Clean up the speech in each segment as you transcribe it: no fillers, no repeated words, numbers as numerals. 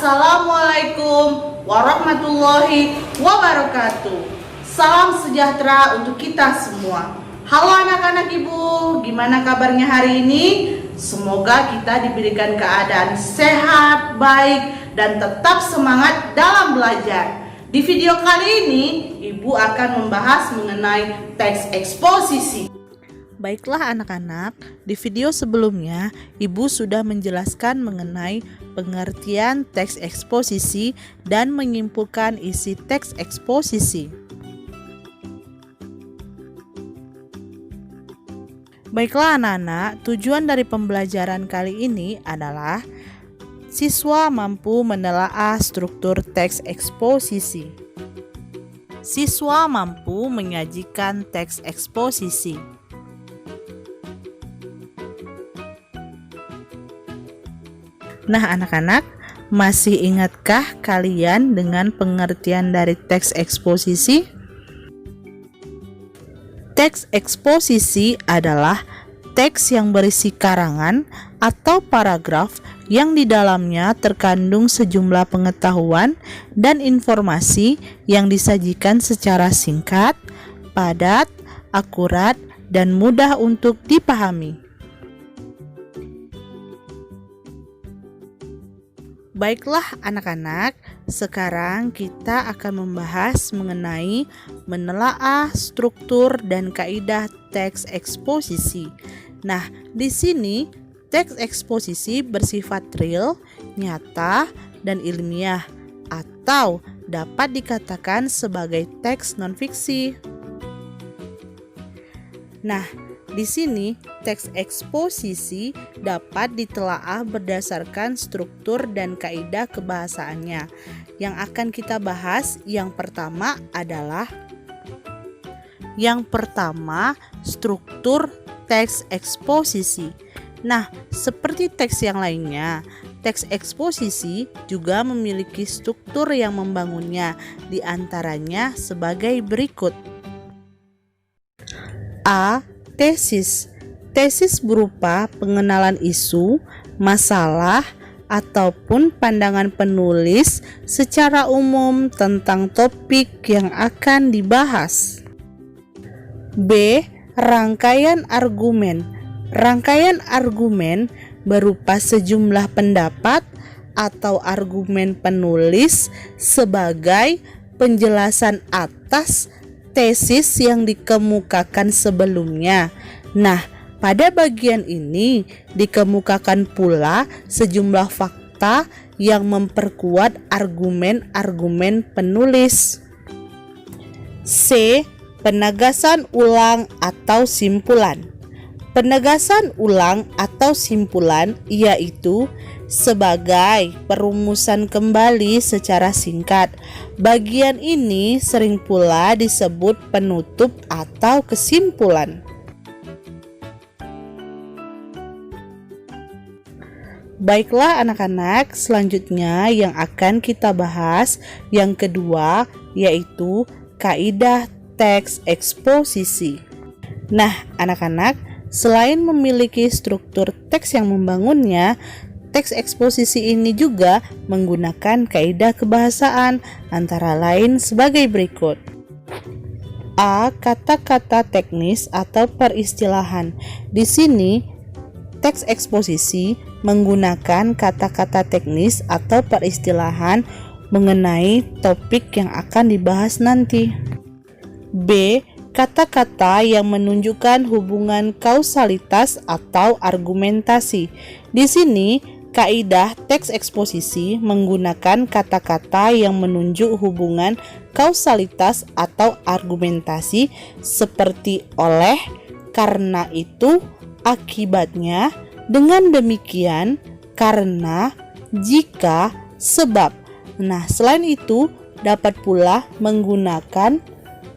Assalamualaikum warahmatullahi wabarakatuh. Salam sejahtera untuk kita semua. Halo anak-anak ibu, gimana kabarnya hari ini? Semoga kita diberikan keadaan sehat, baik, dan tetap semangat dalam belajar. Di video kali ini, ibu akan membahas mengenai teks eksposisi. Baiklah anak-anak, di video sebelumnya Ibu sudah menjelaskan mengenai pengertian teks eksposisi dan menyimpulkan isi teks eksposisi. Baiklah anak-anak, tujuan dari pembelajaran kali ini adalah siswa mampu menelaah struktur teks eksposisi. Siswa mampu menyajikan teks eksposisi. Nah anak-anak, masih ingatkah kalian dengan pengertian dari teks eksposisi? Teks eksposisi adalah teks yang berisi karangan atau paragraf yang di dalamnya terkandung sejumlah pengetahuan dan informasi yang disajikan secara singkat, padat, akurat, dan mudah untuk dipahami. Baiklah anak-anak, sekarang kita akan membahas mengenai menelaah struktur dan kaidah teks eksposisi. Nah, di sini teks eksposisi bersifat real, nyata, dan ilmiah, atau dapat dikatakan sebagai teks non-fiksi. Nah, di sini teks eksposisi dapat ditelaah berdasarkan struktur dan kaidah kebahasaannya. Yang akan kita bahas yang pertama adalah struktur teks eksposisi. Nah, seperti teks yang lainnya, teks eksposisi juga memiliki struktur yang membangunnya, di antaranya sebagai berikut. A. Tesis. Tesis berupa pengenalan isu, masalah, ataupun pandangan penulis secara umum tentang topik yang akan dibahas. B. Rangkaian argumen. Rangkaian argumen berupa sejumlah pendapat atau argumen penulis sebagai penjelasan atas tesis yang dikemukakan sebelumnya. Nah, pada bagian ini dikemukakan pula sejumlah fakta yang memperkuat argumen-argumen penulis. C. Penegasan ulang atau simpulan. Penegasan ulang atau simpulan yaitu sebagai perumusan kembali secara singkat. Bagian ini sering pula disebut penutup atau kesimpulan. Baiklah anak-anak, selanjutnya yang akan kita bahas yang kedua yaitu kaidah teks eksposisi. Nah, anak-anak, selain memiliki struktur teks yang membangunnya, teks eksposisi ini juga menggunakan kaidah kebahasaan, antara lain sebagai berikut. A. Kata-kata teknis atau peristilahan. Di sini, teks eksposisi menggunakan kata-kata teknis atau peristilahan mengenai topik yang akan dibahas nanti. B. Kata-kata yang menunjukkan hubungan kausalitas atau argumentasi. Di sini, kaidah teks eksposisi menggunakan kata-kata yang menunjuk hubungan kausalitas atau argumentasi seperti oleh, karena itu, akibatnya, dengan demikian, karena, jika, sebab. Nah, selain itu, dapat pula menggunakan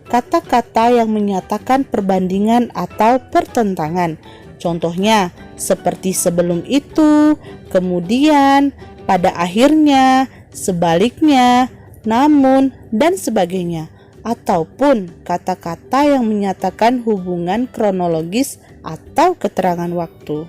kata-kata yang menyatakan perbandingan atau pertentangan. Contohnya, seperti sebelum itu, kemudian, pada akhirnya, sebaliknya, namun, dan sebagainya. Ataupun kata-kata yang menyatakan hubungan kronologis atau keterangan waktu.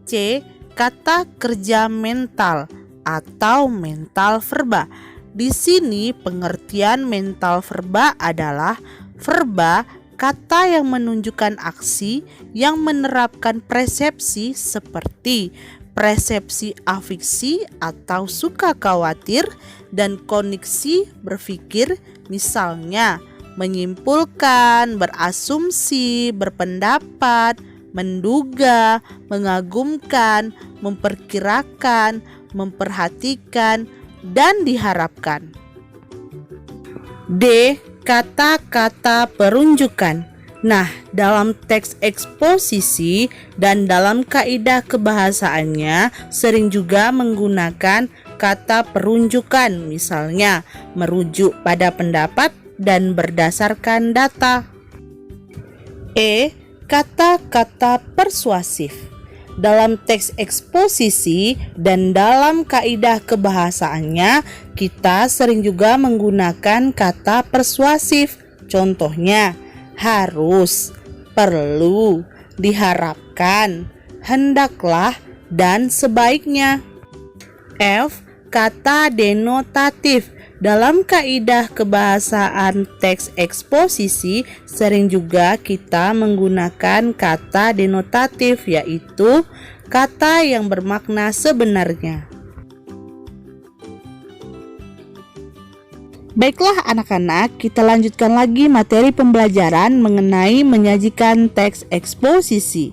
C. Kata kerja mental. atau mental verba. Di sini pengertian mental verba adalah verba kata yang menunjukkan aksi yang menerapkan persepsi seperti persepsi afiksi atau suka khawatir dan kognisi berpikir, misalnya menyimpulkan, berasumsi, berpendapat, menduga, mengagumkan, memperkirakan, memperhatikan, dan diharapkan. D. Kata-kata perunjukan. Nah, dalam teks eksposisi dan dalam kaidah kebahasaannya sering juga menggunakan kata perunjukan, misalnya merujuk pada pendapat dan berdasarkan data. E. Kata-kata persuasif. Dalam teks eksposisi dan dalam kaidah kebahasaannya, kita sering juga menggunakan kata persuasif. Contohnya, harus, perlu, diharapkan, hendaklah, dan sebaiknya. F. Kata denotatif. Dalam kaidah kebahasaan teks eksposisi sering juga kita menggunakan kata denotatif, yaitu kata yang bermakna sebenarnya. Baiklah anak-anak, kita lanjutkan lagi materi pembelajaran mengenai menyajikan teks eksposisi.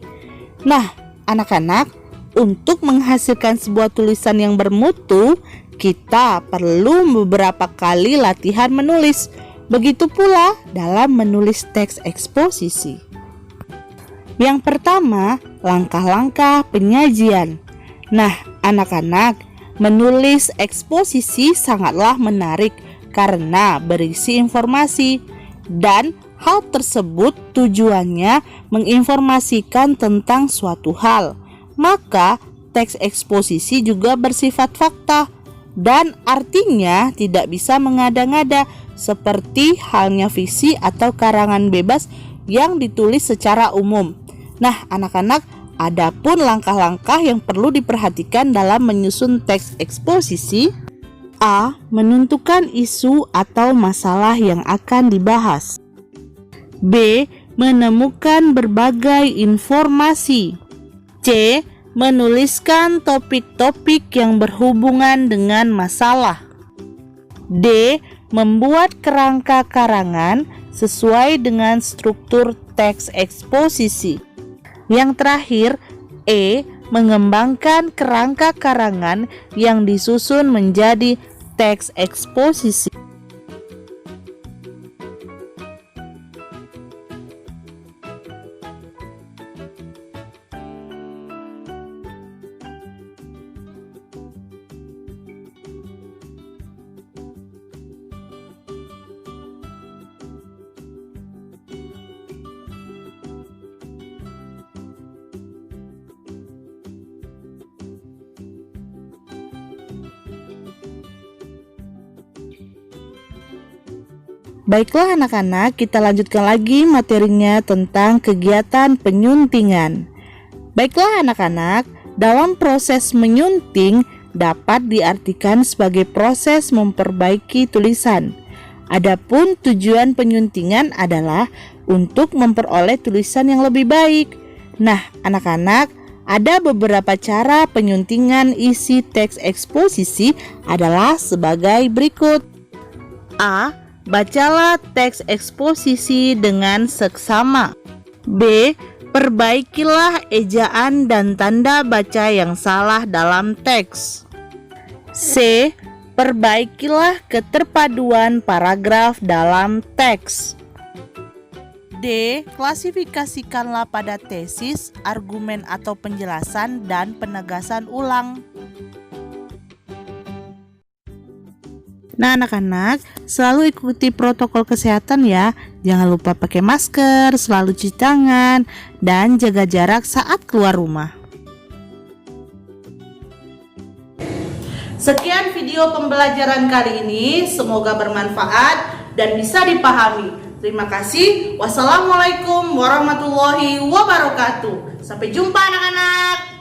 Nah, anak-anak, untuk menghasilkan sebuah tulisan yang bermutu, kita perlu beberapa kali latihan menulis. Begitu pula dalam menulis teks eksposisi. Yang pertama, langkah-langkah penyajian. Nah, anak-anak, menulis eksposisi sangatlah menarik karena berisi informasi, dan hal tersebut tujuannya menginformasikan tentang suatu hal. Maka, teks eksposisi juga bersifat fakta dan artinya tidak bisa mengada-ngada seperti halnya fiksi atau karangan bebas yang ditulis secara umum. Nah, anak-anak, adapun langkah-langkah yang perlu diperhatikan dalam menyusun teks eksposisi. A. Menentukan isu atau masalah yang akan dibahas. B. Menemukan berbagai informasi. C. Menuliskan topik-topik yang berhubungan dengan masalah. D. Membuat kerangka karangan sesuai dengan struktur teks eksposisi. Yang terakhir, E. Mengembangkan kerangka karangan yang disusun menjadi teks eksposisi. Baiklah anak-anak, kita lanjutkan lagi materinya tentang kegiatan penyuntingan. Baiklah anak-anak, dalam proses menyunting dapat diartikan sebagai proses memperbaiki tulisan. Adapun tujuan penyuntingan adalah untuk memperoleh tulisan yang lebih baik. Nah, anak-anak, ada beberapa cara penyuntingan isi teks eksposisi adalah sebagai berikut. A. Bacalah teks eksposisi dengan seksama. B. Perbaikilah ejaan dan tanda baca yang salah dalam teks. C. Perbaikilah keterpaduan paragraf dalam teks. D. Klasifikasikanlah pada tesis, argumen atau penjelasan dan penegasan ulang. Nah anak-anak, selalu ikuti protokol kesehatan ya. Jangan lupa pakai masker, selalu cuci tangan, dan jaga jarak saat keluar rumah. Sekian video pembelajaran kali ini, semoga bermanfaat dan bisa dipahami. Terima kasih. Wassalamualaikum warahmatullahi wabarakatuh. Sampai jumpa anak-anak.